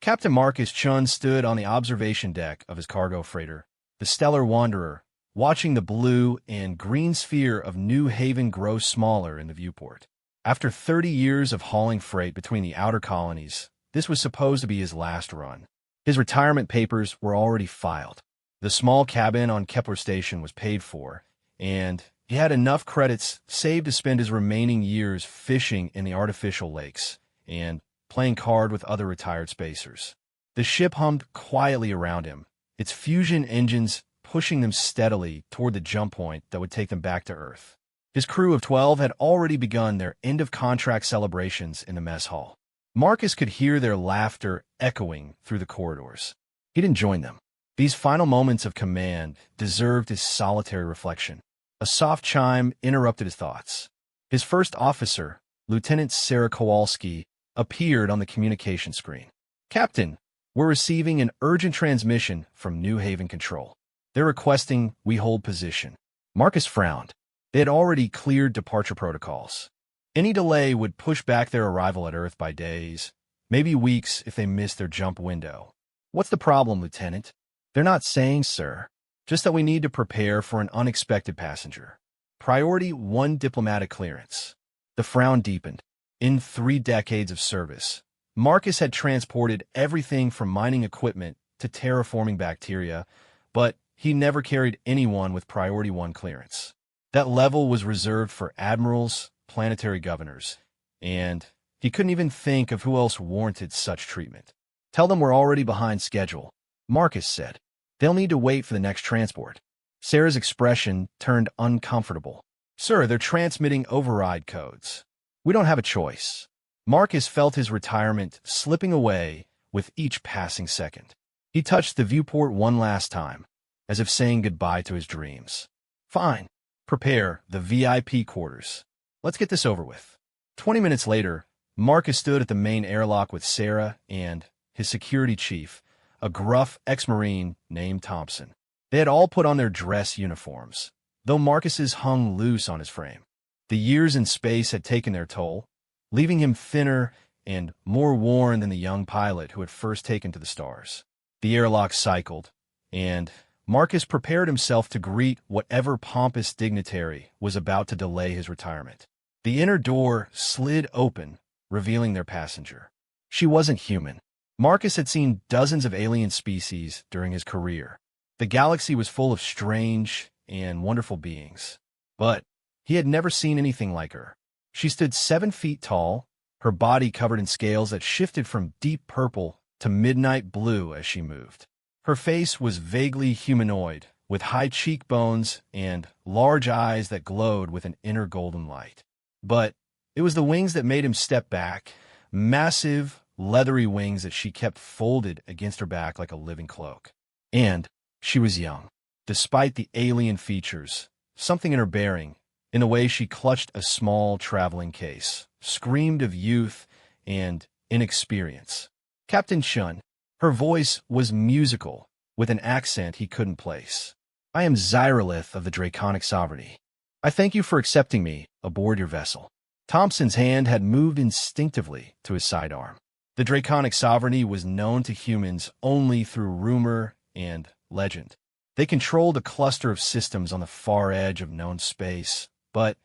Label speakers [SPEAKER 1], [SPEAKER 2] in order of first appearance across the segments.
[SPEAKER 1] Captain Marcus Chun stood on the observation deck of his cargo freighter, the Stellar Wanderer, watching the blue and green sphere of New Haven grow smaller in the viewport. After 30 years of hauling freight between the outer colonies, this was supposed to be his last run. His retirement papers were already filed. The small cabin on Kepler Station was paid for, and he had enough credits saved to spend his remaining years fishing in the artificial lakes and playing card with other retired spacers. The ship hummed quietly around him, its fusion engines pushing them steadily toward the jump point that would take them back to Earth. His crew of 12 had already begun their end-of-contract celebrations in the mess hall. Marcus could hear their laughter echoing through the corridors. He didn't join them. These final moments of command deserved his solitary reflection. A soft chime interrupted his thoughts. His first officer, Lieutenant Sarah Kowalski, appeared on the communication screen. "Captain, we're receiving an urgent transmission from New Haven Control. They're requesting we hold position." Marcus frowned. They had already cleared departure protocols. Any delay would push back their arrival at Earth by days, maybe weeks if they missed their jump window. "What's the problem, Lieutenant?" "They're not saying, sir. Just that we need to prepare for an unexpected passenger. Priority 1 diplomatic clearance." The frown deepened. In 3 decades of service, Marcus had transported everything from mining equipment to terraforming bacteria, but he never carried anyone with Priority 1 clearance. That level was reserved for admirals, planetary governors, and he couldn't even think of who else warranted such treatment. "Tell them we're already behind schedule," Marcus said. "They'll need to wait for the next transport." Sarah's expression turned uncomfortable. "Sir, they're transmitting override codes. We don't have a choice." Marcus felt his retirement slipping away with each passing second. He touched the viewport one last time, as if saying goodbye to his dreams. "Fine. Prepare the VIP quarters. Let's get this over with." 20 minutes later, Marcus stood at the main airlock with Sarah and his security chief, a gruff ex-Marine named Thompson. They had all put on their dress uniforms, though Marcus's hung loose on his frame. The years in space had taken their toll, leaving him thinner and more worn than the young pilot who had first taken to the stars. The airlock cycled, and Marcus prepared himself to greet whatever pompous dignitary was about to delay his retirement. The inner door slid open, revealing their passenger. She wasn't human. Marcus had seen dozens of alien species during his career. The galaxy was full of strange and wonderful beings, but he had never seen anything like her. She stood 7 feet tall, her body covered in scales that shifted from deep purple to midnight blue as she moved. Her face was vaguely humanoid, with high cheekbones and large eyes that glowed with an inner golden light. But it was the wings that made him step back, massive, leathery wings that she kept folded against her back like a living cloak. And she was young. Despite the alien features, something in her bearing, in the way she clutched a small traveling case, screamed of youth and inexperience. "Captain Chun." Her voice was musical, with an accent he couldn't place. "I am Zyralith of the Draconic Sovereignty. I thank you for accepting me aboard your vessel." Thompson's hand had moved instinctively to his sidearm. The Draconic Sovereignty was known to humans only through rumor and legend. They controlled a cluster of systems on the far edge of known space, but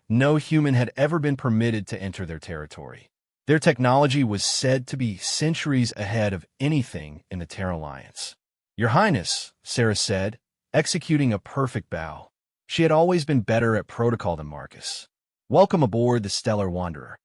[SPEAKER 1] no human had ever been permitted to enter their territory. Their technology was said to be centuries ahead of anything in the Terra Alliance. "Your Highness," Sarah said, executing a perfect bow. She had always been better at protocol than Marcus. "Welcome aboard the Stellar Wanderer."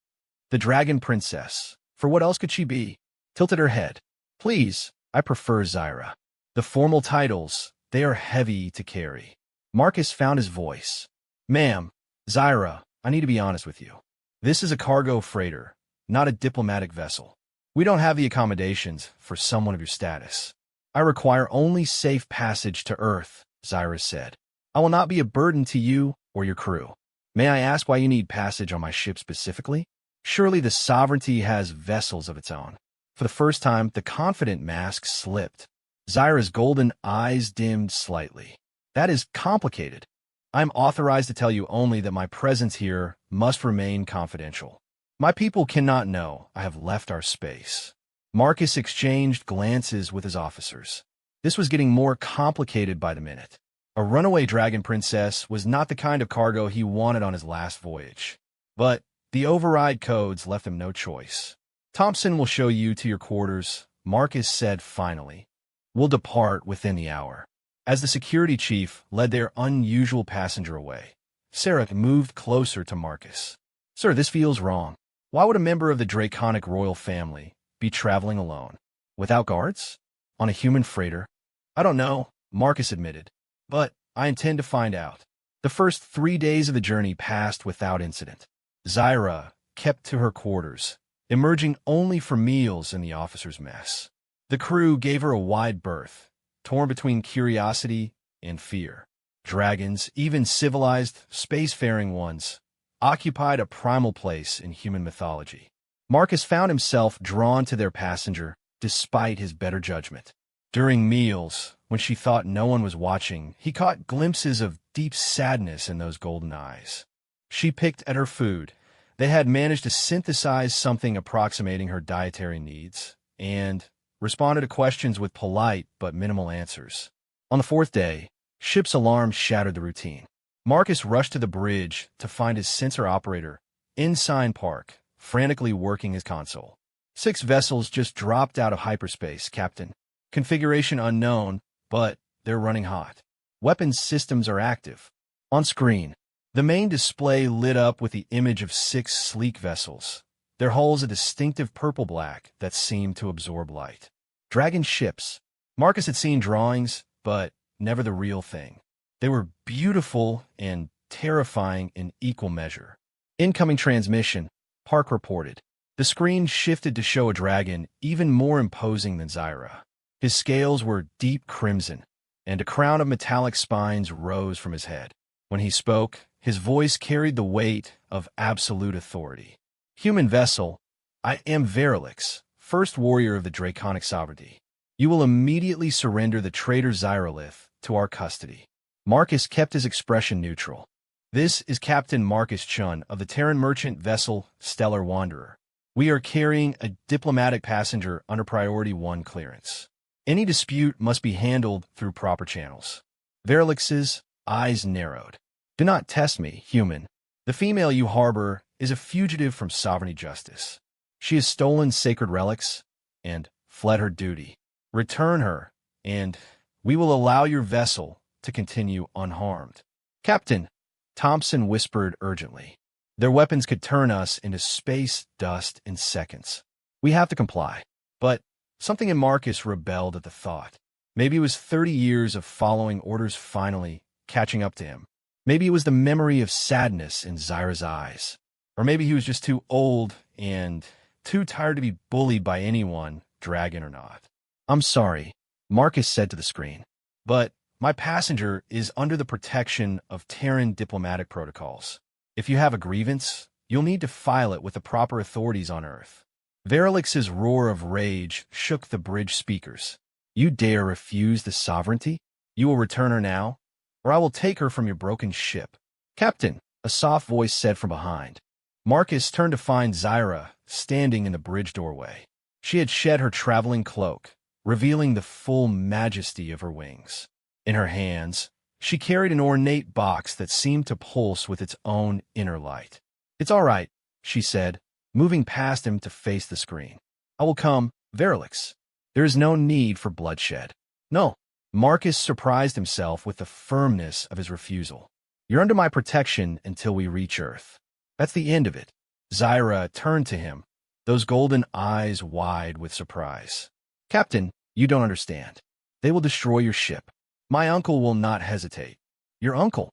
[SPEAKER 1] The Dragon Princess, for what else could she be, tilted her head. "Please, I prefer Zyra." The formal titles, they are heavy to carry. Marcus found his voice. "Ma'am, Zyra, I need to be honest with you. This is a cargo freighter, not a diplomatic vessel. We don't have the accommodations for someone of your status." "I require only safe passage to Earth," Zyra said. "I will not be a burden to you or your crew. May I ask why you need passage on my ship specifically? Surely the Sovereignty has vessels of its own." For the first time, the confident mask slipped. Zyra's golden eyes dimmed slightly. "That is complicated. I'm authorized to tell you only that my presence here must remain confidential. My people cannot know I have left our space." Marcus exchanged glances with his officers. This was getting more complicated by the minute. A runaway dragon princess was not the kind of cargo he wanted on his last voyage. But the override codes left him no choice. Thompson will show you to your quarters, Marcus said finally. We'll depart within the hour. As the security chief led their unusual passenger away, Sarah moved closer to Marcus. Sir, this feels wrong. Why would a member of the draconic royal family be traveling alone? Without guards? On a human freighter? I don't know, Marcus admitted. But I intend to find out. The first 3 days of the journey passed without incident. Zyra kept to her quarters, emerging only for meals in the officers' mess. The crew gave her a wide berth, torn between curiosity and fear. Dragons, even civilized, spacefaring ones, occupied a primal place in human mythology. Marcus found himself drawn to their passenger, despite his better judgment. During meals, when she thought no one was watching, he caught glimpses of deep sadness in those golden eyes. She picked at her food. They had managed to synthesize something approximating her dietary needs, and responded to questions with polite but minimal answers. On the fourth day, ship's alarm shattered the routine. Marcus rushed to the bridge to find his sensor operator, Ensign Park, frantically working his console. 6 vessels just dropped out of hyperspace, Captain. Configuration unknown, but they're running hot. Weapons systems are active. On screen, the main display lit up with the image of 6 sleek vessels, their hulls a distinctive purple-black that seemed to absorb light. Dragon ships. Marcus had seen drawings, but never the real thing. They were beautiful and terrifying in equal measure. Incoming transmission, Park reported. The screen shifted to show a dragon even more imposing than Zyra. His scales were deep crimson, and a crown of metallic spines rose from his head. When he spoke, his voice carried the weight of absolute authority. Human vessel, I am Verilix, first warrior of the Draconic sovereignty. You will immediately surrender the traitor Zyralith to our custody. Marcus kept his expression neutral. This is Captain Marcus Chun of the Terran merchant vessel Stellar Wanderer. We are carrying a diplomatic passenger under Priority 1 clearance. Any dispute must be handled through proper channels. Verilix's eyes narrowed. Do not test me, human. The female you harbor is a fugitive from sovereignty justice. She has stolen sacred relics and fled her duty. Return her, and we will allow your vessel to continue unharmed. Captain, Thompson whispered urgently. Their weapons could turn us into space dust in seconds. We have to comply. But something in Marcus rebelled at the thought. Maybe it was 30 years of following orders finally catching up to him. Maybe it was the memory of sadness in Zyra's eyes. Or maybe he was just too old and too tired to be bullied by anyone, dragon or not. I'm sorry, Marcus said to the screen, but my passenger is under the protection of Terran diplomatic protocols. If you have a grievance, you'll need to file it with the proper authorities on Earth. Verilix's roar of rage shook the bridge speakers. You dare refuse the sovereignty? You will return her now, or I will take her from your broken ship. Captain, a soft voice said from behind. Marcus turned to find Zyra standing in the bridge doorway. She had shed her traveling cloak, revealing the full majesty of her wings. In her hands, she carried an ornate box that seemed to pulse with its own inner light. It's all right, she said, moving past him to face the screen. I will come, Verilix. There is no need for bloodshed. No. Marcus surprised himself with the firmness of his refusal. You're under my protection until we reach Earth. That's the end of it. Zyra turned to him, those golden eyes wide with surprise. Captain, you don't understand. They will destroy your ship. My uncle will not hesitate. Your uncle?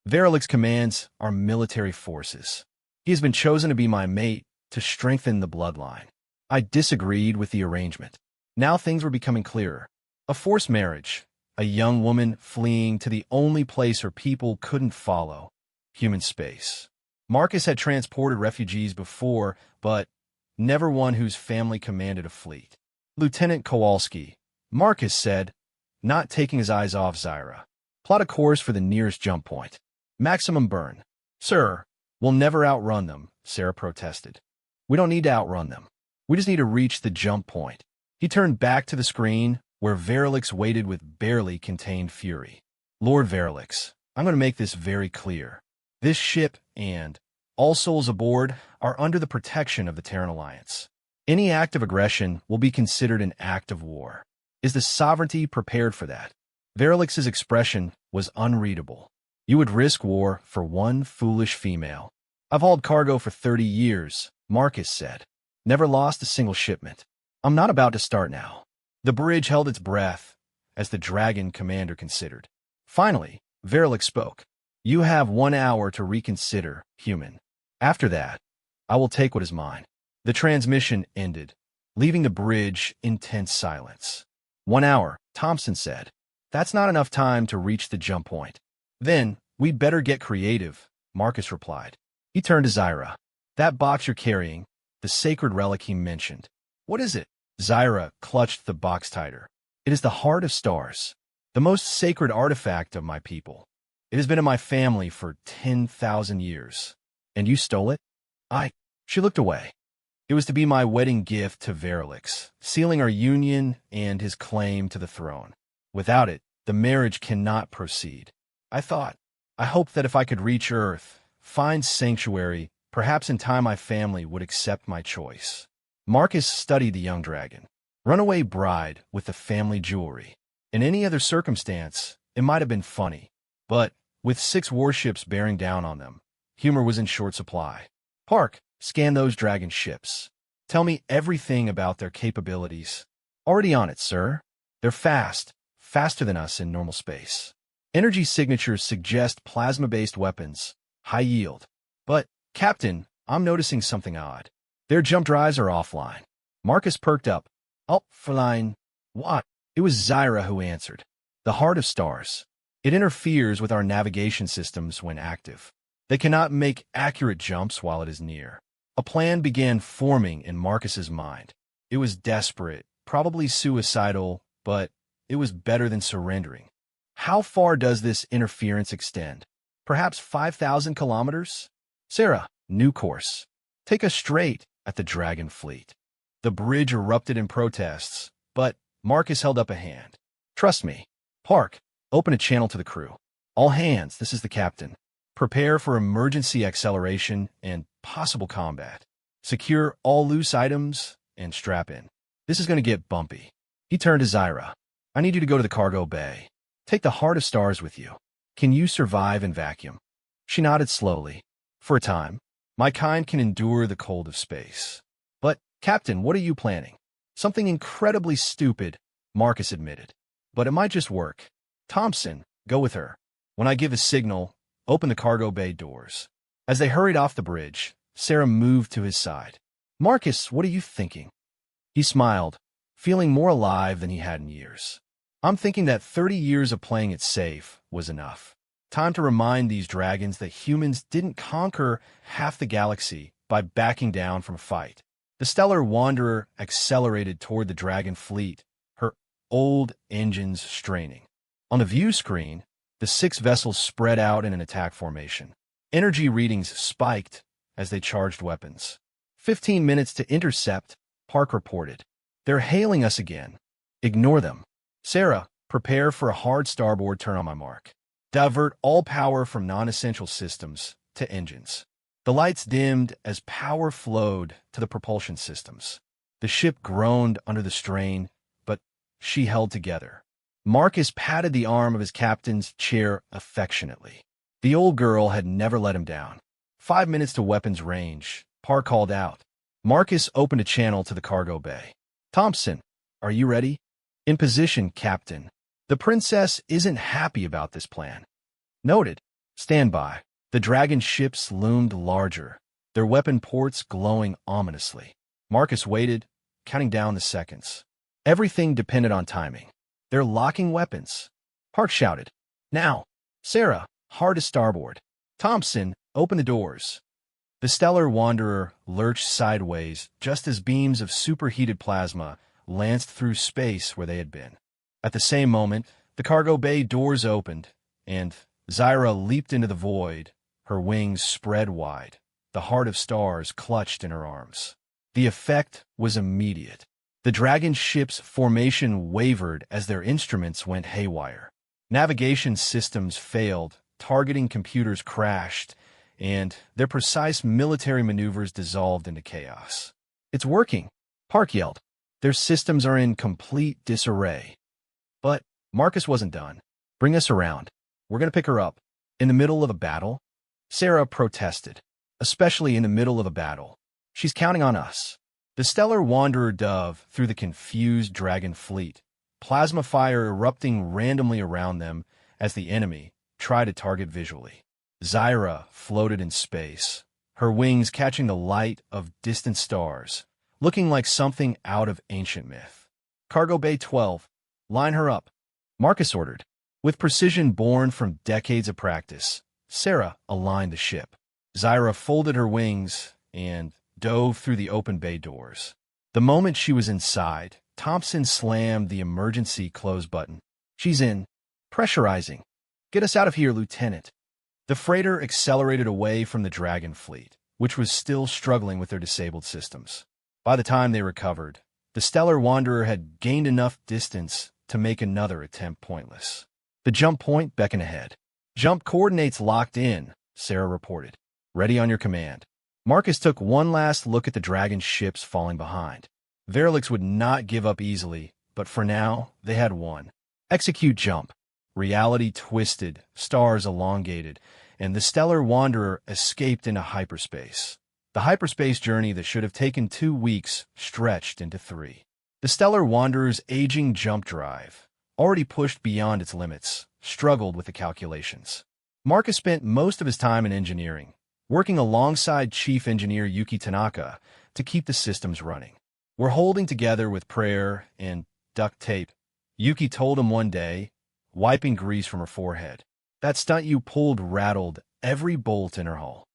[SPEAKER 1] Verilix commands our military forces. He has been chosen to be my mate to strengthen the bloodline. I disagreed with the arrangement. Now things were becoming clearer. A forced marriage, a young woman fleeing to the only place her people couldn't follow, human space. Marcus had transported refugees before, but never one whose family commanded a fleet. Lieutenant Kowalski, Marcus said, not taking his eyes off Zyra. Plot a course for the nearest jump point. Maximum burn. Sir, we'll never outrun them, Sarah protested. We don't need to outrun them. We just need to reach the jump point. He turned back to the screen, where Verilix waited with barely contained fury. Lord Verilix, I'm going to make this very clear. This ship and all souls aboard are under the protection of the Terran Alliance. Any act of aggression will be considered an act of war. Is the sovereignty prepared for that? Verilix's expression was unreadable. You would risk war for one foolish female. I've hauled cargo for 30 years, Marcus said. Never lost a single shipment. I'm not about to start now. The bridge held its breath as the Dragon commander considered. Finally, Verilix spoke. You have 1 hour to reconsider, human. After that, I will take what is mine. The transmission ended, leaving the bridge in tense silence. 1 hour, Thompson said. That's not enough time to reach the jump point. Then, we'd better get creative, Marcus replied. He turned to Zyra. That box you're carrying, the sacred relic he mentioned. What is it? Zyra clutched the box tighter. It is the Heart of Stars, the most sacred artifact of my people. It has been in my family for 10,000 years. And you stole it? She looked away. It was to be my wedding gift to Verilix, sealing our union and his claim to the throne. Without it, the marriage cannot proceed. I hoped that if I could reach Earth, find sanctuary, perhaps in time my family would accept my choice. Marcus studied the young dragon. Runaway bride with the family jewelry. In any other circumstance, it might have been funny. But, with 6 warships bearing down on them, humor was in short supply. Park, scan those dragon ships. Tell me everything about their capabilities. Already on it, sir. They're fast, faster than us in normal space. Energy signatures suggest plasma-based weapons, high yield. But, Captain, I'm noticing something odd. Their jump drives are offline. Marcus perked up. Offline? What? It was Zyra who answered. The Heart of Stars. It interferes with our navigation systems when active. They cannot make accurate jumps while it is near. A plan began forming in Marcus's mind. It was desperate, probably suicidal, but it was better than surrendering. How far does this interference extend? Perhaps 5,000 kilometers? Sarah, new course. Take us straight at the Dragon fleet. The bridge erupted in protests, but Marcus held up a hand. Trust me. Park, open a channel to the crew. All hands, this is the captain. Prepare for emergency acceleration and possible combat. Secure all loose items and strap in. This is going to get bumpy. He turned to Zyra. I need you to go to the cargo bay. Take the Heart of Stars with you. Can you survive in vacuum? She nodded slowly. For a time, my kind can endure the cold of space. But, Captain, what are you planning? Something incredibly stupid, Marcus admitted. But it might just work. Thompson, go with her. When I give a signal, open the cargo bay doors. As they hurried off the bridge, Sarah moved to his side. Marcus, what are you thinking? He smiled, feeling more alive than he had in years. I'm thinking that 30 years of playing it safe was enough. Time to remind these dragons that humans didn't conquer half the galaxy by backing down from a fight. The Stellar Wanderer accelerated toward the Dragon fleet, her old engines straining. On the view screen, the 6 vessels spread out in an attack formation. Energy readings spiked as they charged weapons. 15 minutes to intercept, Park reported. They're hailing us again. Ignore them. Sarah, prepare for a hard starboard turn on my mark. Divert all power from non-essential systems to engines. The lights dimmed as power flowed to the propulsion systems. The ship groaned under the strain, but she held together. Marcus patted the arm of his captain's chair affectionately. The old girl had never let him down. 5 minutes to weapons range, Park called out. Marcus opened a channel to the cargo bay. Thompson, are you ready? In position, Captain. The princess isn't happy about this plan. Noted. Stand by. The Dragon ships loomed larger, their weapon ports glowing ominously. Marcus waited, counting down the seconds. Everything depended on timing. They're locking weapons. Park shouted. Now. Sarah, hard to starboard. Thompson, open the doors. The Stellar Wanderer lurched sideways just as beams of superheated plasma lanced through space where they had been. At the same moment, the cargo bay doors opened, and Zyra leaped into the void, her wings spread wide, the Heart of Stars clutched in her arms. The effect was immediate. The dragon ship's formation wavered as their instruments went haywire. Navigation systems failed, targeting computers crashed, and their precise military maneuvers dissolved into chaos. "It's working," Park yelled. "Their systems are in complete disarray." But Marcus wasn't done. "Bring us around. We're going to pick her up." "In the middle of a battle?" Sarah protested. "Especially in the middle of a battle. She's counting on us." The stellar wanderer dove through the confused dragon fleet, plasma fire erupting randomly around them as the enemy tried to target visually. Zyra floated in space, her wings catching the light of distant stars, looking like something out of ancient myth. "Cargo Bay 12, line her up," Marcus ordered. With precision born from decades of practice, Sarah aligned the ship. Zyra folded her wings and dove through the open bay doors. The moment she was inside, Thompson slammed the emergency close button. "She's in. Pressurizing. Get us out of here, Lieutenant." The freighter accelerated away from the Dragon fleet, which was still struggling with their disabled systems. By the time they recovered, the Stellar Wanderer had gained enough distance to make another attempt pointless. The jump point beckoned ahead. "Jump coordinates locked in," Sarah reported. "Ready on your command." Marcus took one last look at the dragon ships falling behind. Verlix would not give up easily, but for now, they had won. Execute jump. Reality twisted, stars elongated, and the Stellar Wanderer escaped into hyperspace. The hyperspace journey that should have taken 2 weeks stretched into 3. The Stellar Wanderer's aging jump drive, already pushed beyond its limits, struggled with the calculations. Marcus spent most of his time in engineering, working alongside Chief Engineer Yuki Tanaka to keep the systems running. "We're holding together with prayer and duct tape," Yuki told him one day, wiping grease from her forehead. "That stunt you pulled rattled every bolt in her hull."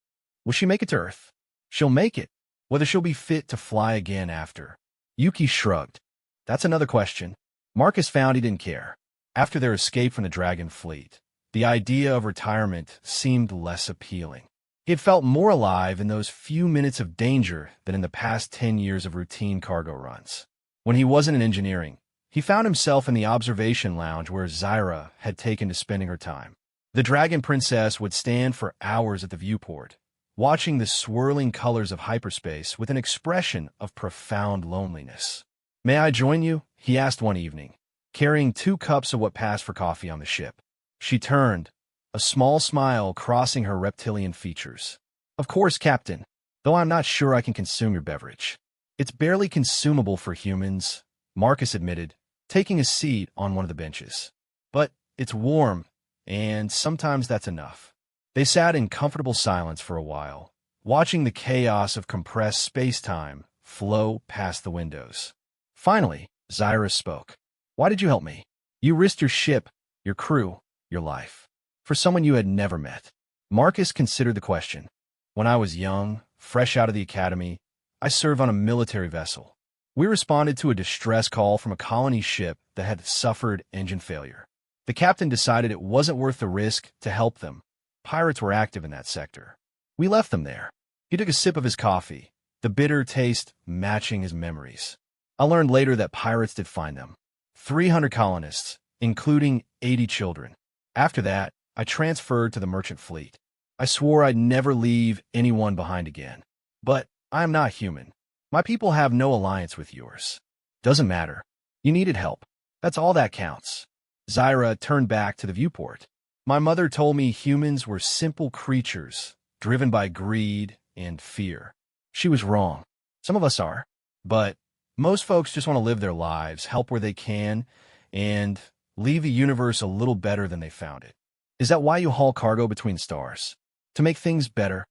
[SPEAKER 1] "Will she make it to Earth?" "She'll make it. Whether she'll be fit to fly again after." Yuki shrugged. "That's another question." Marcus found he didn't care. After their escape from the Dragon fleet, the idea of retirement seemed less appealing. He had felt more alive in those few minutes of danger than in the past 10 years of routine cargo runs. When he wasn't in engineering, he found himself in the observation lounge where Zyra had taken to spending her time. The Dragon Princess would stand for hours at the viewport, watching the swirling colors of hyperspace with an expression of profound loneliness. "May I join you?" he asked one evening, carrying 2 cups of what passed for coffee on the ship. She turned, a small smile crossing her reptilian features. "Of course, Captain, though I'm not sure I can consume your beverage." "It's barely consumable for humans," Marcus admitted, taking a seat on one of the benches. "But it's warm, and sometimes that's enough." They sat in comfortable silence for a while, watching the chaos of compressed space-time flow past the windows. Finally, Zyra spoke. "Why did you help me? You risked your ship, your crew, your life. For someone you had never met." Marcus considered the question. "When I was young, fresh out of the academy, I served on a military vessel. We responded to a distress call from a colony ship that had suffered engine failure. The captain decided it wasn't worth the risk to help them. Pirates were active in that sector. We left them there." He took a sip of his coffee, the bitter taste matching his memories. "I learned later that pirates did find them. 300 colonists, including 80 children. After that, I transferred to the merchant fleet. I swore I'd never leave anyone behind again. But I am not human. My people have no alliance with yours. Doesn't matter. You needed help. That's all that counts." Zyra turned back to the viewport. "My mother told me humans were simple creatures, driven by greed and fear. She was wrong. Some of us are. But most folks just want to live their lives, help where they can, and leave the universe a little better than they found it. Is that why you haul cargo between stars? To make things better?"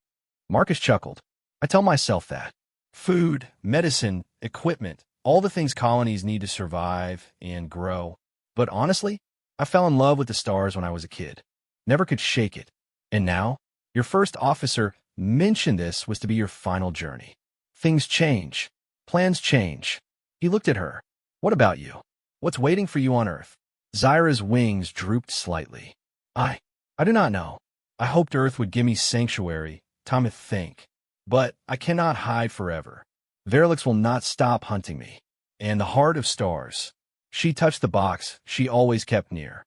[SPEAKER 1] Marcus chuckled. "I tell myself that. Food, medicine, equipment, all the things colonies need to survive and grow. But honestly, I fell in love with the stars when I was a kid. Never could shake it. And now, your first officer mentioned this was to be your final journey. Things change. Plans change." He looked at her. "What about you? What's waiting for you on Earth?" Zyra's wings drooped slightly. I do not know. I hoped Earth would give me sanctuary, time to think. But I cannot hide forever. Verlix will not stop hunting me. and the heart of stars. She touched the box she always kept near.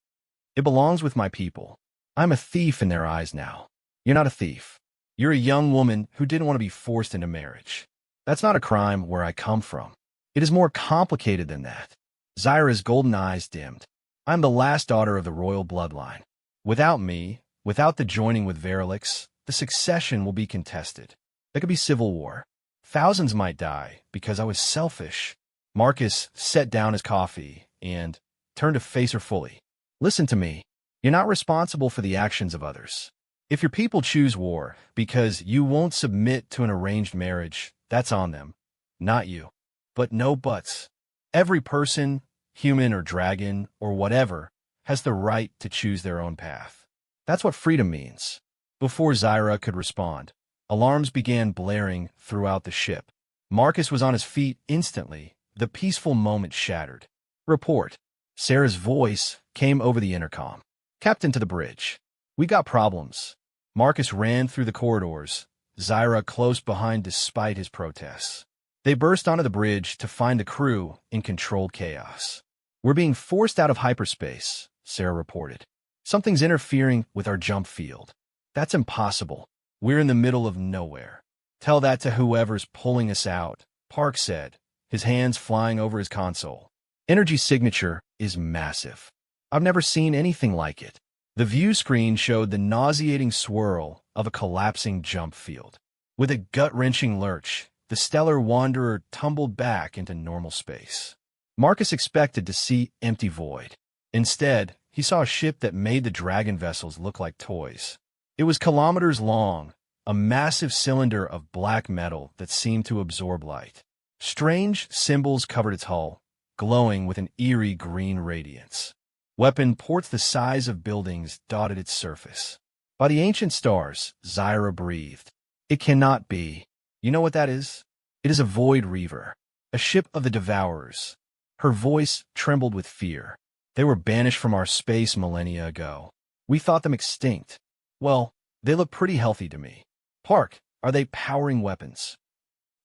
[SPEAKER 1] It belongs with my people. I'm a thief in their eyes now. You're not a thief. You're a young woman who didn't want to be forced into marriage. That's not a crime where I come from. It is more complicated than that. Zyra's golden eyes dimmed. I'm the last daughter of the royal bloodline. Without me, without the joining with Verilix, the succession will be contested. There could be civil war. Thousands might die because I was selfish. Marcus set down his coffee and turned to face her fully. Listen to me. You're not responsible for the actions of others. If your people choose war because you won't submit to an arranged marriage, that's on them, not you. But no buts. Every person, human or dragon or whatever, has the right to choose their own path. That's what freedom means. Before Zyra could respond, alarms began blaring throughout the ship. Marcus was on his feet instantly. The peaceful moment shattered. Report. Sarah's voice came over the intercom. Captain to the bridge. We got problems. Marcus ran through the corridors, Zyra close behind despite his protests. They burst onto the bridge to find the crew in controlled chaos. We're being forced out of hyperspace, Sarah reported. Something's interfering with our jump field. That's impossible. We're in the middle of nowhere. Tell that to whoever's pulling us out, Park said, his hands flying over his console. Energy signature is massive. I've never seen anything like it. The view screen showed the nauseating swirl of a collapsing jump field. With a gut-wrenching lurch, the stellar wanderer tumbled back into normal space. Marcus expected to see empty void. Instead, he saw a ship that made the dragon vessels look like toys. It was kilometers long, a massive cylinder of black metal that seemed to absorb light. Strange symbols covered its hull, glowing with an eerie green radiance. Weapon ports the size of buildings dotted its surface. By the ancient stars, Zyra breathed. It cannot be. You know what that is? It is a Void Reaver, a ship of the Devourers. Her voice trembled with fear. They were banished from our space millennia ago. We thought them extinct. Well, they look pretty healthy to me. Park, are they powering weapons?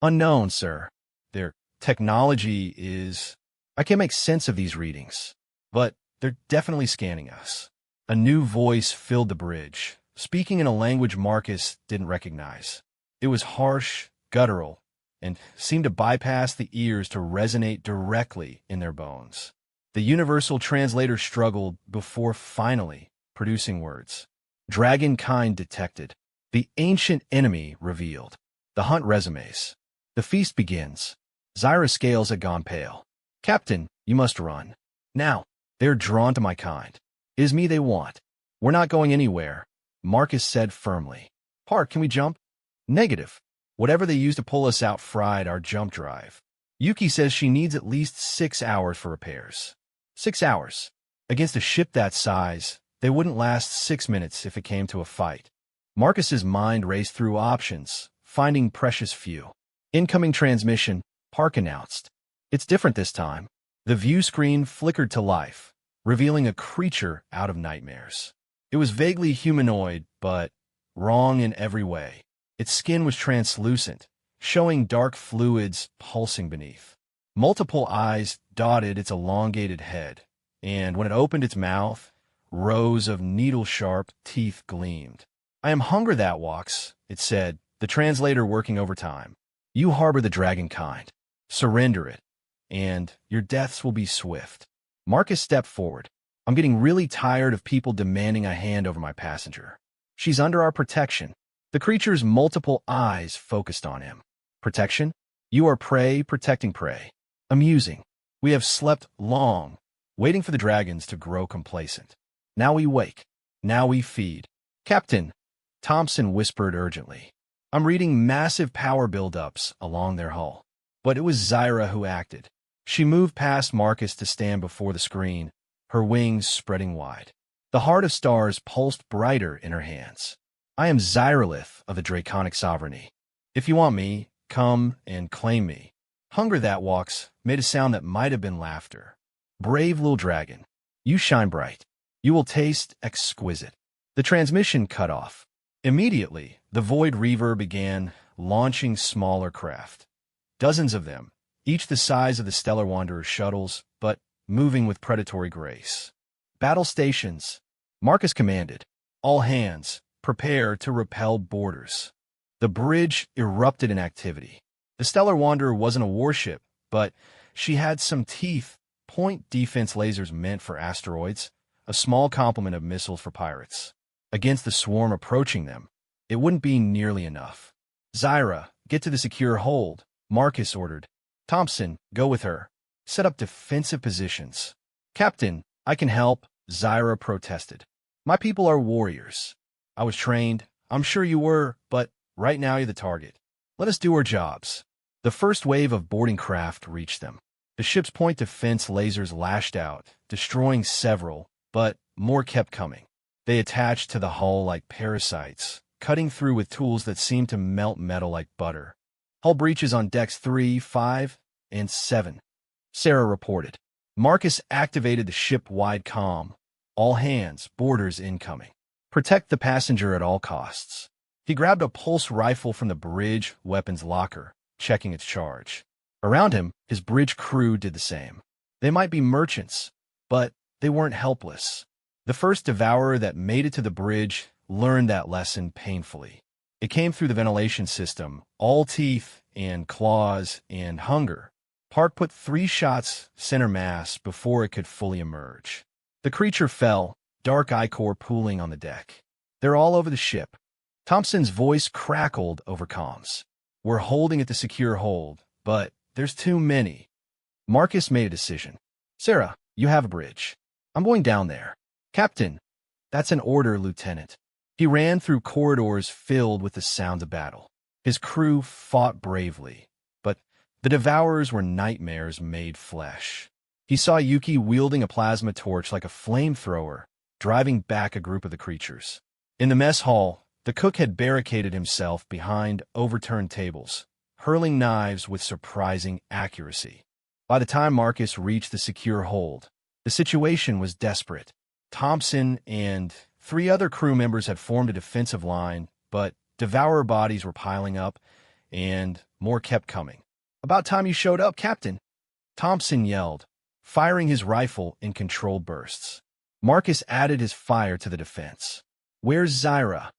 [SPEAKER 1] Unknown, sir. Their technology is... I can't make sense of these readings, but they're definitely scanning us. A new voice filled the bridge, speaking in a language Marcus didn't recognize. It was harsh, guttural, and seemed to bypass the ears to resonate directly in their bones. The universal translator struggled before finally producing words. Dragonkind detected. The ancient enemy revealed. The hunt resumes. The feast begins. Zyra's scales had gone pale. Captain, you must run. Now, they're drawn to my kind. It is me they want. We're not going anywhere, Marcus said firmly. Park, can we jump? Negative. Whatever they used to pull us out fried our jump drive. Yuki says she needs at least 6 hours for repairs. 6 hours. Against a ship that size, they wouldn't last 6 minutes if it came to a fight. Marcus's mind raced through options, finding precious few. Incoming transmission, Park announced. It's different this time. The view screen flickered to life, revealing a creature out of nightmares. It was vaguely humanoid, but wrong in every way. Its skin was translucent, showing dark fluids pulsing beneath. Multiple eyes dotted its elongated head, and when it opened its mouth, rows of needle-sharp teeth gleamed. I am hunger that walks, it said, the translator working overtime. You harbor the dragon kind. Surrender it, and your deaths will be swift. Marcus stepped forward. I'm getting really tired of people demanding a hand over my passenger. She's under our protection. The creature's multiple eyes focused on him. Protection? You are prey protecting prey. Amusing. We have slept long, waiting for the dragons to grow complacent. Now we wake. Now we feed. Captain, Thompson whispered urgently. I'm reading massive power buildups along their hull. But it was Zyra who acted. She moved past Marcus to stand before the screen, her wings spreading wide. The heart of stars pulsed brighter in her hands. I am Zyralith of the Draconic Sovereignty. If you want me, come and claim me. Hunger that walks made a sound that might have been laughter. Brave little dragon, you shine bright. You will taste exquisite. The transmission cut off. Immediately, the Void Reaver began launching smaller craft. Dozens of them, each the size of the Stellar Wanderer's shuttles, but moving with predatory grace. Battle stations. Marcus commanded. All hands, prepare to repel boarders. The bridge erupted in activity. The Stellar Wanderer wasn't a warship, but she had some teeth, point defense lasers meant for asteroids, a small complement of missiles for pirates. Against the swarm approaching them, it wouldn't be nearly enough. Zyra, get to the secure hold, Marcus ordered. Thompson, go with her. Set up defensive positions. Captain, I can help, Zyra protested. My people are warriors. I was trained. I'm sure you were, but right now you're the target. Let us do our jobs. The first wave of boarding craft reached them. The ship's point defense lasers lashed out, destroying several, but more kept coming. They attached to the hull like parasites, cutting through with tools that seemed to melt metal like butter. Hull breaches on decks 3, 5, and 7. Sarah reported. Marcus activated the ship-wide comm. All hands, boarders incoming. Protect the passenger at all costs. He grabbed a pulse rifle from the bridge weapons locker, checking its charge. Around him, his bridge crew did the same. They might be merchants, but they weren't helpless. The first devourer that made it to the bridge learned that lesson painfully. It came through the ventilation system, all teeth and claws and hunger. Park put 3 shots center mass before it could fully emerge. The creature fell, dark ichor pooling on the deck. They're all over the ship. Thompson's voice crackled over comms. We're holding at the secure hold, but there's too many. Marcus made a decision. Sarah, you have a bridge. I'm going down there. Captain, that's an order, Lieutenant. He ran through corridors filled with the sounds of battle. His crew fought bravely, but the devourers were nightmares made flesh. He saw Yuki wielding a plasma torch like a flamethrower, driving back a group of the creatures. In the mess hall, the cook had barricaded himself behind overturned tables, hurling knives with surprising accuracy. By the time Marcus reached the secure hold, the situation was desperate. Thompson and 3 other crew members had formed a defensive line, but devourer bodies were piling up, and more kept coming. About time you showed up, Captain, Thompson yelled, firing his rifle in controlled bursts. Marcus added his fire to the defense. Where's Zyra?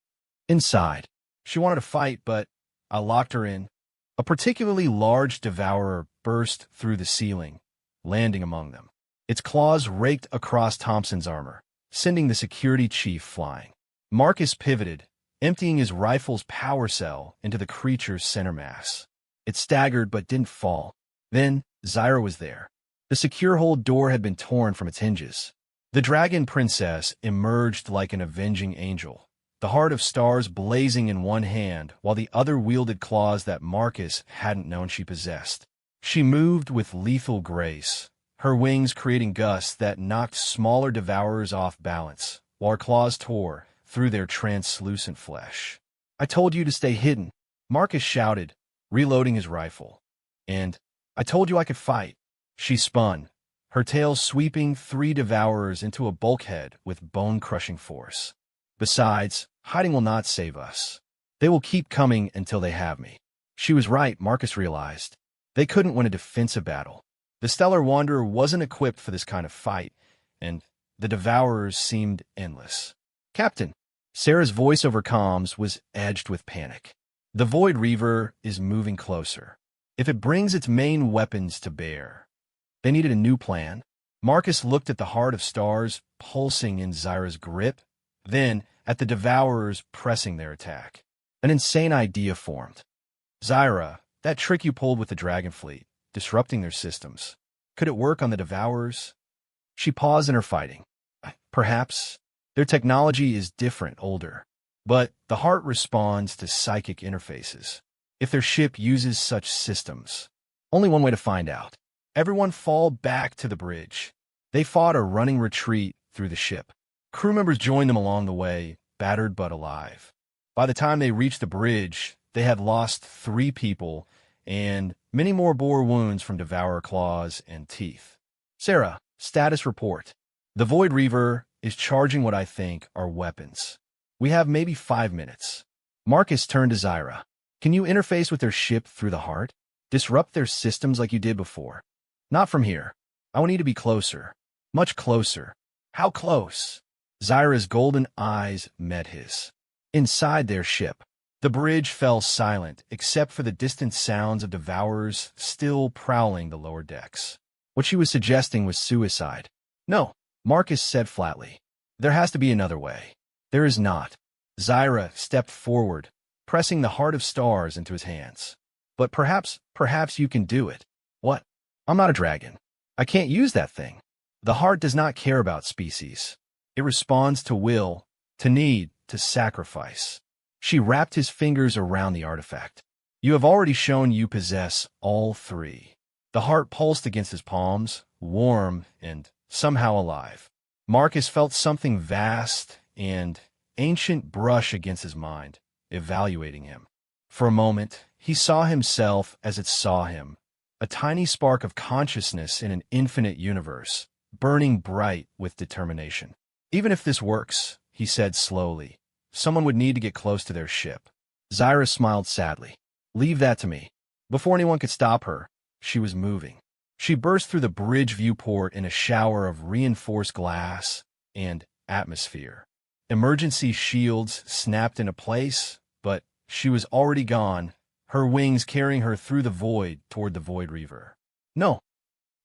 [SPEAKER 1] Inside. She wanted to fight, but I locked her in. A particularly large devourer burst through the ceiling, landing among them. Its claws raked across Thompson's armor, sending the security chief flying. Marcus pivoted, emptying his rifle's power cell into the creature's center mass. It staggered but didn't fall. Then, Zyra was there. The secure hold door had been torn from its hinges. The dragon princess emerged like an avenging angel, the heart of stars blazing in one hand while the other wielded claws that Marcus hadn't known she possessed. She moved with lethal grace, her wings creating gusts that knocked smaller devourers off balance, while her claws tore through their translucent flesh. I told you to stay hidden, Marcus shouted, reloading his rifle. And I told you I could fight. She spun, her tail sweeping 3 devourers into a bulkhead with bone-crushing force. Besides, hiding will not save us. They will keep coming until they have me. She was right, Marcus realized. They couldn't win a defensive battle. The Stellar Wanderer wasn't equipped for this kind of fight, and the devourers seemed endless. Captain, Sarah's voice over comms was edged with panic. The Void Reaver is moving closer. If it brings its main weapons to bear. They needed a new plan. Marcus looked at the heart of stars pulsing in Zyra's grip, then at the devourers pressing their attack. An insane idea formed. Zyra, that trick you pulled with the Dragon Fleet, disrupting their systems. Could it work on the devourers? She paused in her fighting. Perhaps. Their technology is different, older. But the heart responds to psychic interfaces. If their ship uses such systems, only one way to find out. Everyone fall back to the bridge. They fought a running retreat through the ship. Crew members joined them along the way, battered but alive. By the time they reached the bridge, they had lost 3 people, and many more bore wounds from devourer claws and teeth. Sarah, status report. The Void Reaver is charging what I think are weapons. We have maybe 5 minutes. Marcus turned to Zyra. Can you interface with their ship through the heart? Disrupt their systems like you did before. Not from here. I will need to be closer. Much closer. How close? Zyra's golden eyes met his. Inside their ship, the bridge fell silent except for the distant sounds of devourers still prowling the lower decks. What she was suggesting was suicide. No, Marcus said flatly. There has to be another way. There is not. Zyra stepped forward, pressing the heart of stars into his hands. But perhaps you can do it. What? I'm not a dragon. I can't use that thing. The heart does not care about species. It responds to will, to need, to sacrifice. She wrapped his fingers around the artifact. You have already shown you possess all three. The heart pulsed against his palms, warm and somehow alive. Marcus felt something vast and ancient brush against his mind, evaluating him. For a moment, he saw himself as it saw him, a tiny spark of consciousness in an infinite universe, burning bright with determination. Even if this works, he said slowly, someone would need to get close to their ship. Zyra smiled sadly. Leave that to me. Before anyone could stop her, she was moving. She burst through the bridge viewport in a shower of reinforced glass and atmosphere. Emergency shields snapped into place, but she was already gone, her wings carrying her through the void toward the Void Reaver. No.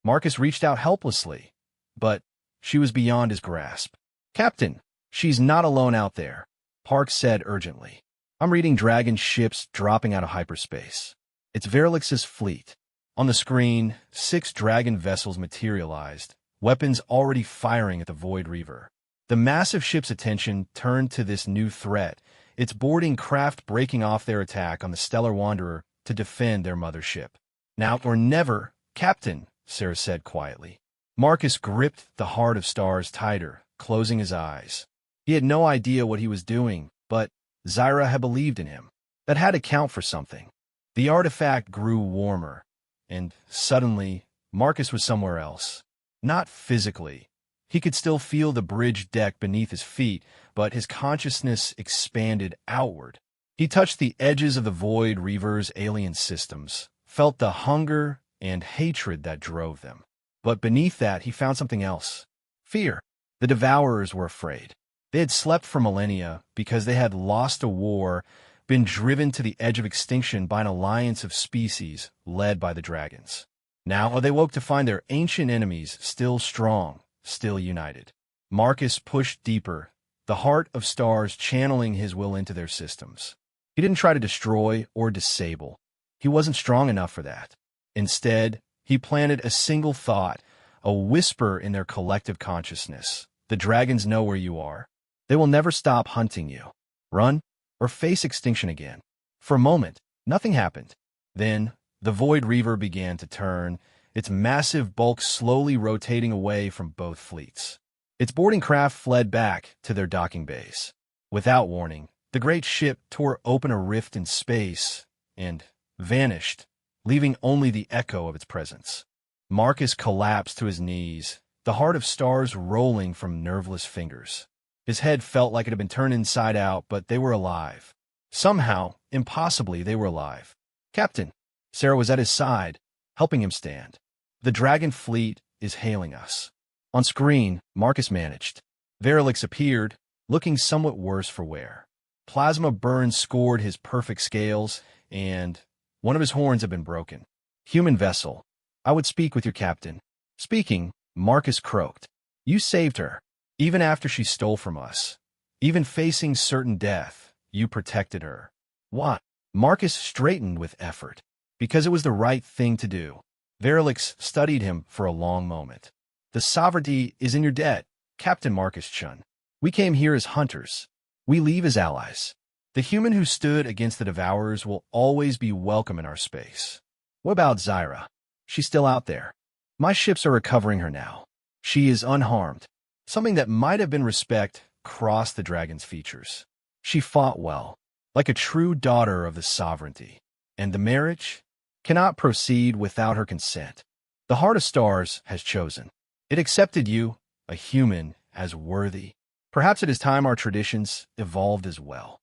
[SPEAKER 1] Marcus reached out helplessly, but she was beyond his grasp. Captain, she's not alone out there, Park said urgently. I'm reading dragon ships dropping out of hyperspace. It's Verilix's fleet. On the screen, 6 dragon vessels materialized, weapons already firing at the Void Reaver. The massive ship's attention turned to this new threat, its boarding craft breaking off their attack on the Stellar Wanderer to defend their mothership. Now or never, Captain, Sarah said quietly. Marcus gripped the heart of stars tighter, closing his eyes. He had no idea what he was doing, but Zyra had believed in him. That had to count for something. The artifact grew warmer, and suddenly, Marcus was somewhere else. Not physically. He could still feel the bridge deck beneath his feet, but his consciousness expanded outward. He touched the edges of the Void Reaver's alien systems, felt the hunger and hatred that drove them. But beneath that, he found something else. Fear. The Devourers were afraid. They had slept for millennia because they had lost a war, been driven to the edge of extinction by an alliance of species led by the dragons. Now they woke to find their ancient enemies still strong, still united. Marcus pushed deeper, the heart of stars channeling his will into their systems. He didn't try to destroy or disable. He wasn't strong enough for that. Instead, he planted a single thought, a whisper in their collective consciousness. The dragons know where you are. They will never stop hunting you. Run, or face extinction again. For a moment, nothing happened. Then, the Void Reaver began to turn, its massive bulk slowly rotating away from both fleets. Its boarding craft fled back to their docking bays. Without warning, the great ship tore open a rift in space and vanished, leaving only the echo of its presence. Marcus collapsed to his knees, the heart of stars rolling from nerveless fingers. His head felt like it had been turned inside out, but they were alive. Somehow, impossibly, they were alive. Captain, Sarah was at his side, helping him stand. The dragon fleet is hailing us. On screen, Marcus managed. Verilix appeared, looking somewhat worse for wear. Plasma burn scored his perfect scales, and one of his horns had been broken. Human vessel, I would speak with your captain. Speaking, Marcus croaked. You saved her. Even after she stole from us, even facing certain death, you protected her. What? Marcus straightened with effort. Because it was the right thing to do. Verilix studied him for a long moment. The sovereignty is in your debt, Captain Marcus Chun. We came here as hunters. We leave as allies. The human who stood against the Devourers will always be welcome in our space. What about Zyra? She's still out there. My ships are recovering her now. She is unharmed. Something that might have been respect crossed the dragon's features. She fought well, like a true daughter of the sovereignty. And the marriage cannot proceed without her consent. The Heart of Stars has chosen. It accepted you, a human, as worthy. Perhaps it is time our traditions evolved as well.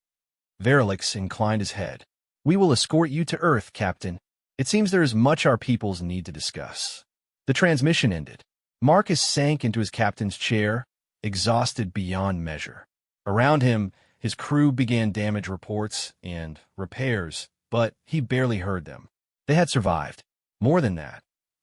[SPEAKER 1] Verilix inclined his head. We will escort you to Earth, Captain. It seems there is much our peoples need to discuss. The transmission ended. Marcus sank into his captain's chair, exhausted beyond measure. Around him, his crew began damage reports and repairs, but he barely heard them. They had survived. More than that,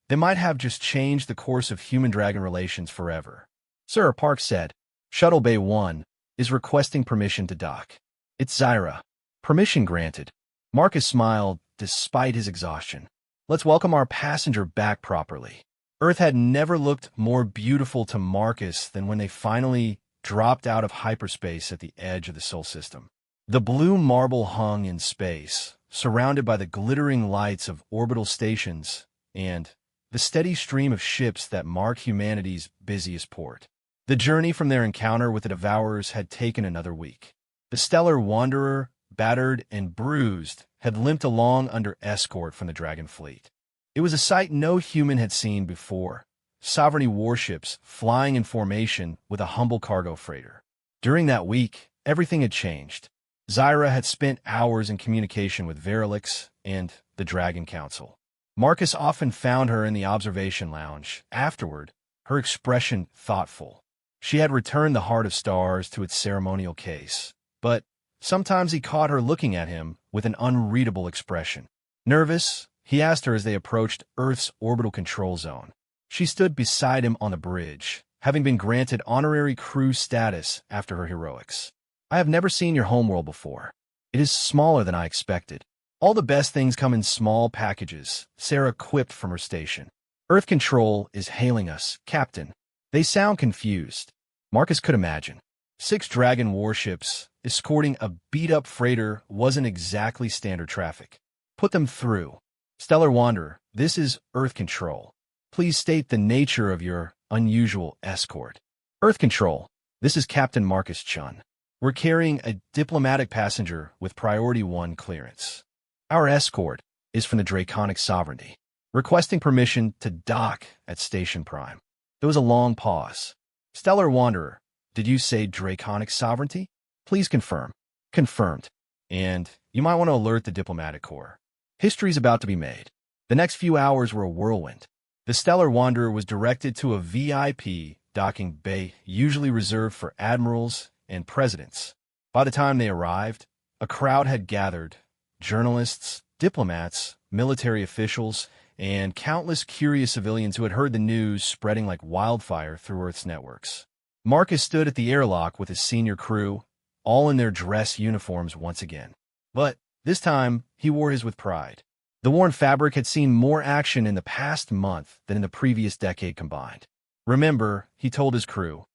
[SPEAKER 1] they might have just changed the course of human-dragon relations forever. Sir, Park said, Shuttle Bay 1 is requesting permission to dock. It's Zyra. Permission granted. Marcus smiled despite his exhaustion. Let's welcome our passenger back properly. Earth had never looked more beautiful to Marcus than when they finally dropped out of hyperspace at the edge of the Sol system. The blue marble hung in space, surrounded by the glittering lights of orbital stations and the steady stream of ships that mark humanity's busiest port. The journey from their encounter with the Devourers had taken another week. The stellar Wanderer, battered and bruised, had limped along under escort from the Dragon fleet. It was a sight no human had seen before, sovereignty warships flying in formation with a humble cargo freighter. During that week, everything had changed. Zyra had spent hours in communication with Verilix and the Dragon Council. Marcus often found her in the observation lounge. Afterward, her expression thoughtful. She had returned the Heart of Stars to its ceremonial case, but sometimes he caught her looking at him with an unreadable expression. Nervous, he asked her as they approached Earth's orbital control zone. She stood beside him on the bridge, having been granted honorary crew status after her heroics. I have never seen your homeworld before. It is smaller than I expected. All the best things come in small packages, Sarah quipped from her station. Earth Control is hailing us, Captain. They sound confused. Marcus could imagine. 6 Dragon warships escorting a beat-up freighter wasn't exactly standard traffic. Put them through. Stellar Wanderer, this is Earth Control. Please state the nature of your unusual escort. Earth Control, this is Captain Marcus Chun. We're carrying a diplomatic passenger with Priority 1 clearance. Our escort is from the Draconic Sovereignty, requesting permission to dock at Station Prime. There was a long pause. Stellar Wanderer, did you say Draconic Sovereignty? Please confirm. Confirmed. And you might want to alert the Diplomatic Corps. History's about to be made. The next few hours were a whirlwind. The Stellar Wanderer was directed to a VIP docking bay usually reserved for admirals and presidents. By the time they arrived, a crowd had gathered. Journalists, diplomats, military officials, and countless curious civilians who had heard the news spreading like wildfire through Earth's networks. Marcus stood at the airlock with his senior crew, all in their dress uniforms once again. But this time, he wore his with pride. The worn fabric had seen more action in the past month than in the previous decade combined. Remember, he told his crew,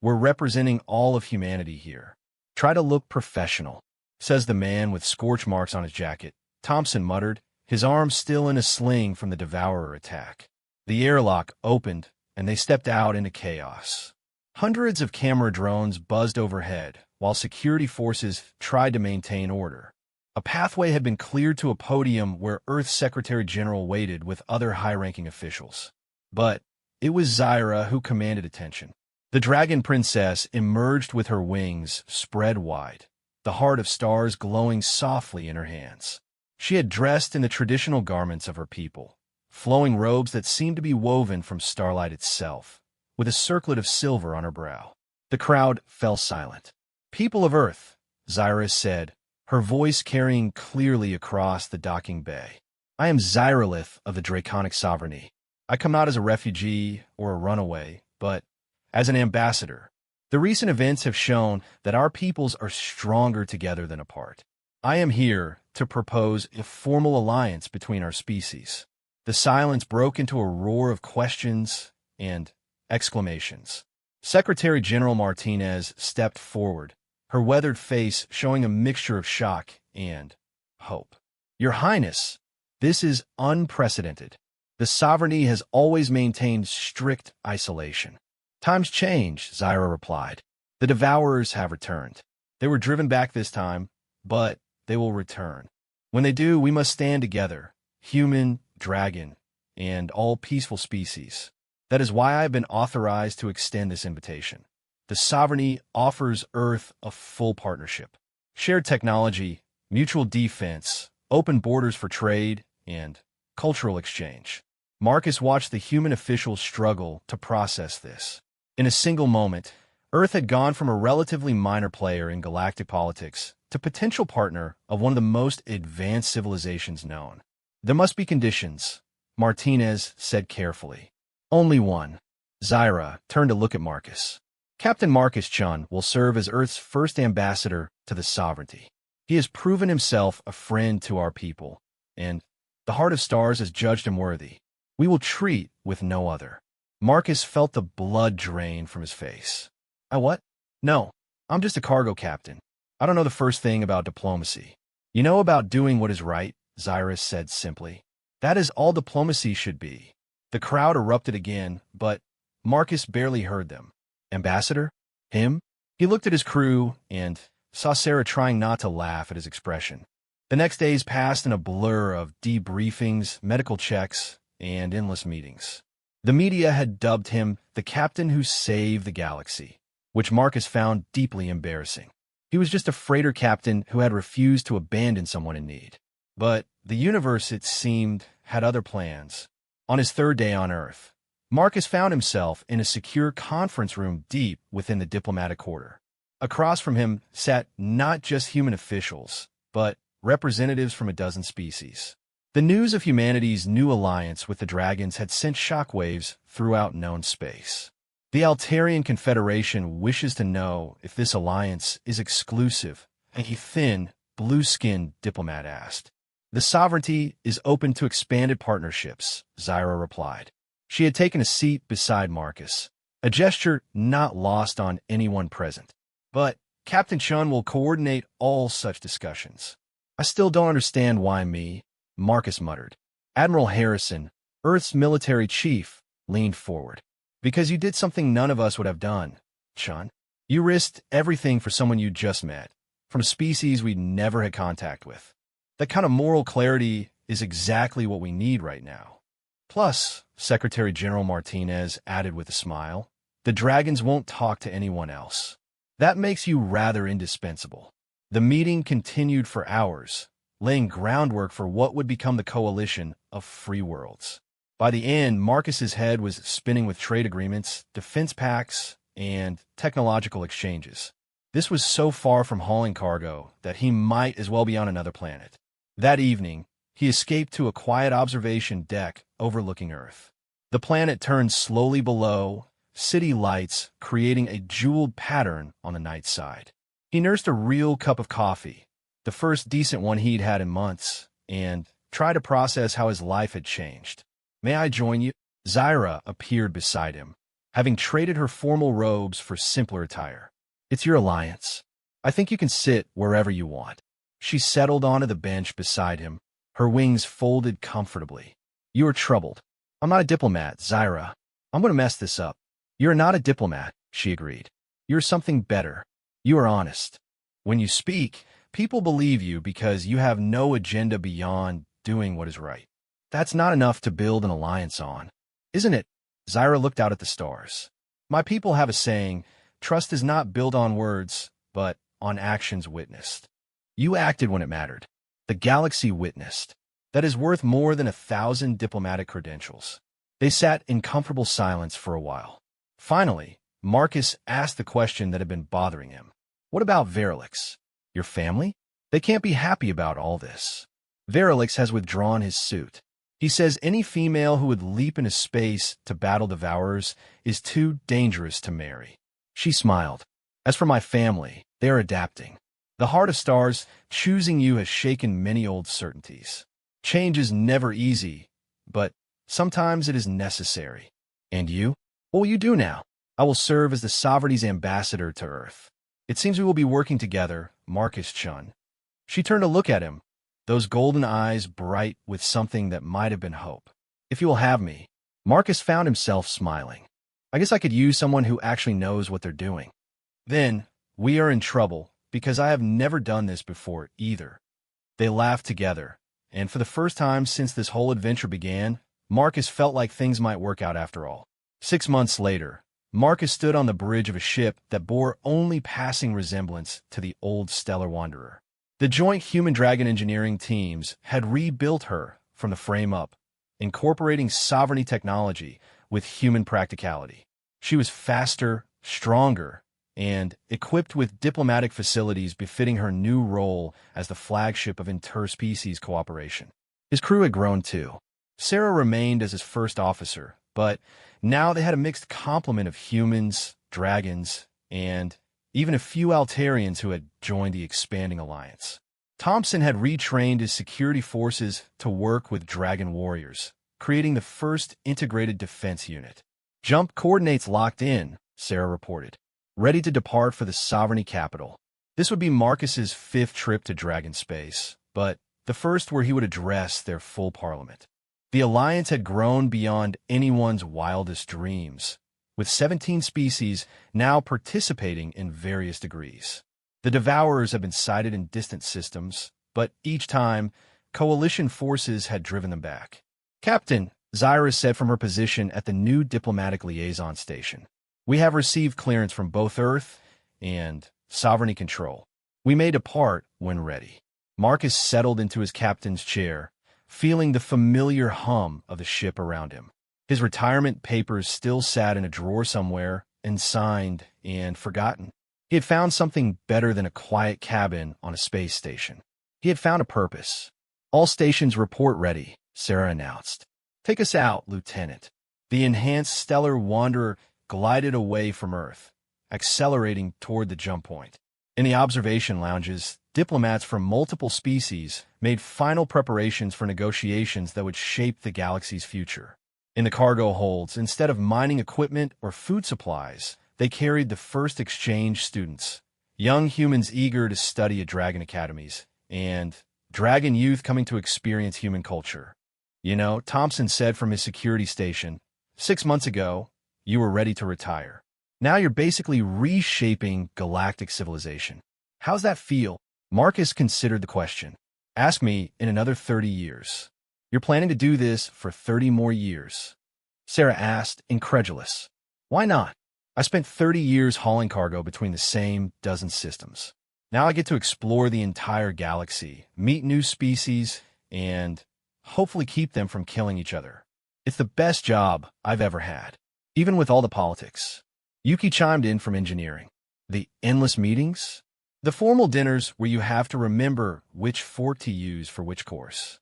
[SPEAKER 1] we're representing all of humanity here. Try to look professional, says the man with scorch marks on his jacket. Thompson muttered, his arm still in a sling from the Devourer attack. The airlock opened, and they stepped out into chaos. Hundreds of camera drones buzzed overhead, while security forces tried to maintain order. A pathway had been cleared to a podium where Earth's Secretary General waited with other high-ranking officials. But it was Zyra who commanded attention. The Dragon Princess emerged with her wings spread wide, the Heart of Stars glowing softly in her hands. She had dressed in the traditional garments of her people, flowing robes that seemed to be woven from starlight itself, with a circlet of silver on her brow. The crowd fell silent. People of Earth, Zyra said, her voice carrying clearly across the docking bay. I am Zyralith of the Draconic Sovereignty. I come not as a refugee or a runaway, but as an ambassador. The recent events have shown that our peoples are stronger together than apart. I am here to propose a formal alliance between our species. The silence broke into a roar of questions and exclamations. Secretary General Martinez stepped forward, her weathered face showing a mixture of shock and hope. Your Highness, this is unprecedented. The sovereignty has always maintained strict isolation. Times change, Zyra replied. The Devourers have returned. They were driven back this time, but they will return. When they do, we must stand together, human, dragon, and all peaceful species. That is why I have been authorized to extend this invitation. The sovereignty offers Earth a full partnership. Shared technology, mutual defense, open borders for trade, and cultural exchange. Marcus watched the human officials struggle to process this. In a single moment, Earth had gone from a relatively minor player in galactic politics to potential partner of one of the most advanced civilizations known. There must be conditions, Martinez said carefully. Only one. Zyra turned to look at Marcus. Captain Marcus Chun will serve as Earth's first ambassador to the sovereignty. He has proven himself a friend to our people, and the Heart of Stars has judged him worthy. We will treat with no other. Marcus felt the blood drain from his face. What? No, I'm just a cargo captain. I don't know the first thing about diplomacy. You know about doing what is right, Zyra said simply. That is all diplomacy should be. The crowd erupted again, but Marcus barely heard them. Ambassador? Him? He looked at his crew and saw Sarah trying not to laugh at his expression. The next days passed in a blur of debriefings, medical checks, and endless meetings. The media had dubbed him the captain who saved the galaxy, which Marcus found deeply embarrassing. He was just a freighter captain who had refused to abandon someone in need. But the universe, it seemed, had other plans. On his third day on Earth, Marcus found himself in a secure conference room deep within the diplomatic quarter. Across from him sat not just human officials, but representatives from a dozen species. The news of humanity's new alliance with the dragons had sent shockwaves throughout known space. The Altarian Confederation wishes to know if this alliance is exclusive, a thin, blue-skinned diplomat asked. The sovereignty is open to expanded partnerships, Zyra replied. She had taken a seat beside Marcus, a gesture not lost on anyone present. But Captain Chun will coordinate all such discussions. I still don't understand why me, Marcus muttered. Admiral Harrison, Earth's military chief, leaned forward. Because you did something none of us would have done, Chun. You risked everything for someone you just met, from a species we'd never had contact with. That kind of moral clarity is exactly what we need right now. Plus, Secretary General Martinez added with a smile, the dragons won't talk to anyone else. That makes you rather indispensable. The meeting continued for hours, laying groundwork for what would become the coalition of free worlds. By the end, Marcus's head was spinning with trade agreements, defense pacts, and technological exchanges. This was so far from hauling cargo that he might as well be on another planet. That evening, he escaped to a quiet observation deck overlooking Earth. The planet turned slowly below, city lights creating a jeweled pattern on the night side. He nursed a real cup of coffee, the first decent one he'd had in months, and tried to process how his life had changed. May I join you? Zyra appeared beside him, having traded her formal robes for simpler attire. It's your alliance. I think you can sit wherever you want. She settled onto the bench beside him, her wings folded comfortably. You are troubled. I'm not a diplomat, Zyra. I'm going to mess this up. You're not a diplomat, she agreed. You're something better. You are honest. When you speak, people believe you because you have no agenda beyond doing what is right. That's not enough to build an alliance on, isn't it? Zyra looked out at the stars. My people have a saying, trust is not built on words, but on actions witnessed. You acted when it mattered. The galaxy witnessed. That is worth more than 1,000 diplomatic credentials. They sat in comfortable silence for a while. Finally, Marcus asked the question that had been bothering him. What about Verilix? Your family? They can't be happy about all this. Verilix has withdrawn his suit. He says any female who would leap into space to battle devourers is too dangerous to marry. She smiled. As for my family, they are adapting. The Heart of Stars, choosing you has shaken many old certainties. Change is never easy, but sometimes it is necessary. And you? What will you do now? I will serve as the sovereignty's ambassador to Earth. It seems we will be working together, Marcus Chun. She turned to look at him, those golden eyes bright with something that might have been hope. If you will have me. Marcus found himself smiling. I guess I could use someone who actually knows what they're doing. Then, we are in trouble, because I have never done this before either. They laughed together, and for the first time since this whole adventure began, Marcus felt like things might work out after all. 6 months later, Marcus stood on the bridge of a ship that bore only passing resemblance to the old Stellar Wanderer. The joint human-dragon engineering teams had rebuilt her from the frame up, incorporating sovereignty technology with human practicality. She was faster, stronger, and equipped with diplomatic facilities befitting her new role as the flagship of interspecies cooperation. His crew had grown too. Sarah remained as his first officer, but now they had a mixed complement of humans, dragons, and even a few Altarians who had joined the expanding alliance. Thompson had retrained his security forces to work with dragon warriors, creating the first integrated defense unit. Jump coordinates locked in, Sarah reported, ready to depart for the sovereignty capital. This would be Marcus's 5th trip to dragon space, but the first where he would address their full parliament. The alliance had grown beyond anyone's wildest dreams, with 17 species now participating in various degrees. The Devourers had been sighted in distant systems, but each time, coalition forces had driven them back. "Captain," Zyra said from her position at the new diplomatic liaison station, "we have received clearance from both Earth and sovereignty control. We may depart when ready." Marcus settled into his captain's chair, feeling the familiar hum of the ship around him. His retirement papers still sat in a drawer somewhere, unsigned and forgotten. He had found something better than a quiet cabin on a space station. He had found a purpose. "All stations report ready," Sarah announced. "Take us out, Lieutenant." The enhanced stellar wanderer glided away from Earth, accelerating toward the jump point. In the observation lounges, diplomats from multiple species made final preparations for negotiations that would shape the galaxy's future. In the cargo holds, instead of mining equipment or food supplies, they carried the first exchange students, young humans eager to study at dragon academies, and dragon youth coming to experience human culture. "You know," Thompson said from his security station, 6 months ago, you were ready to retire. Now you're basically reshaping galactic civilization. How's that feel?" Marcus considered the question. "Ask me in another 30 years. You're planning to do this for 30 more years?" Sarah asked, incredulous. "Why not? I spent 30 years hauling cargo between the same dozen systems. Now I get to explore the entire galaxy, meet new species, and hopefully keep them from killing each other. It's the best job I've ever had, even with all the politics." Yuki chimed in from engineering. "The endless meetings? The formal dinners where you have to remember which fork to use for which course.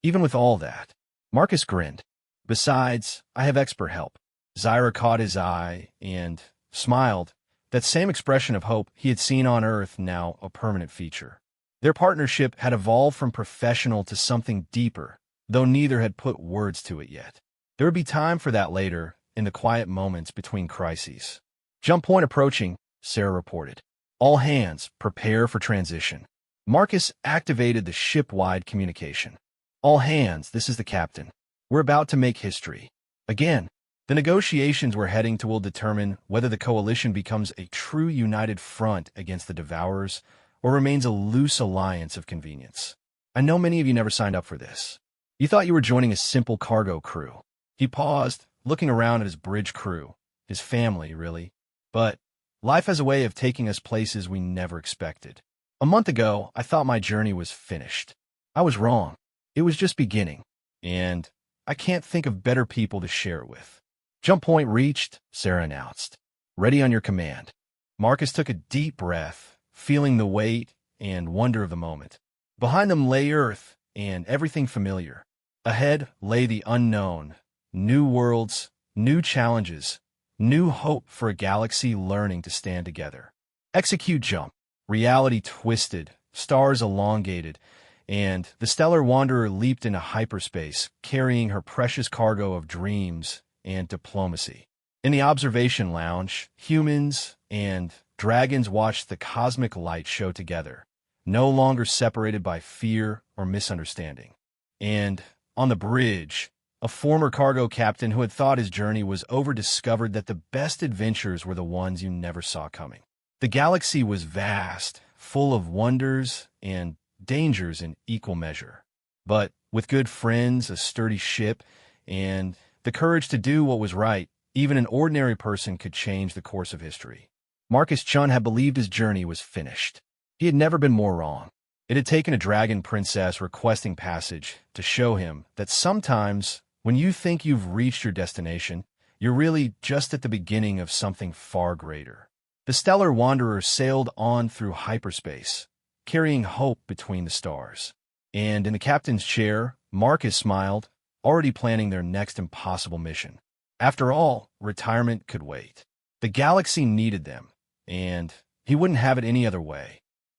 [SPEAKER 1] Even with all that." Marcus grinned. "Besides, I have expert help." Zyra caught his eye and smiled, that same expression of hope he had seen on Earth now a permanent feature. Their partnership had evolved from professional to something deeper, though neither had put words to it yet. There would be time for that later, in the quiet moments between crises. "Jump point approaching," Sarah reported. "All hands, prepare for transition." Marcus activated the ship-wide communication. "All hands, this is the captain. We're about to make history. Again." The negotiations we're heading to will determine whether the coalition becomes a true united front against the Devourers or remains a loose alliance of convenience. I know many of you never signed up for this. You thought you were joining a simple cargo crew. He paused, looking around at his bridge crew, his family, really. But life has a way of taking us places we never expected. A month ago, I thought my journey was finished. I was wrong. It was just beginning. And I can't think of better people to share it with. "Jump point reached," Sarah announced. "Ready on your command." Marcus took a deep breath, feeling the weight and wonder of the moment. Behind them lay Earth and everything familiar. Ahead lay the unknown, new worlds, new challenges, new hope for a galaxy learning to stand together. Execute jump. Reality twisted, stars elongated, and the stellar wanderer leaped into hyperspace, carrying her precious cargo of dreams and diplomacy. In the observation lounge, humans and dragons watched the cosmic light show together, no longer separated by fear or misunderstanding. And on the bridge, a former cargo captain who had thought his journey was over discovered that the best adventures were the ones you never saw coming. The galaxy was vast, full of wonders and dangers in equal measure. But with good friends, a sturdy ship, and the courage to do what was right, even an ordinary person could change the course of history. Marcus Chun had believed his journey was finished. He had never been more wrong. It had taken a dragon princess requesting passage to show him that sometimes, When you think you've reached your destination, you're really just at the beginning of something far greater. The stellar wanderer sailed on through hyperspace, carrying hope between the stars. And in the captain's chair, Marcus smiled, already planning their next impossible mission. After all, retirement could wait. The galaxy needed them, and he wouldn't have it any other way.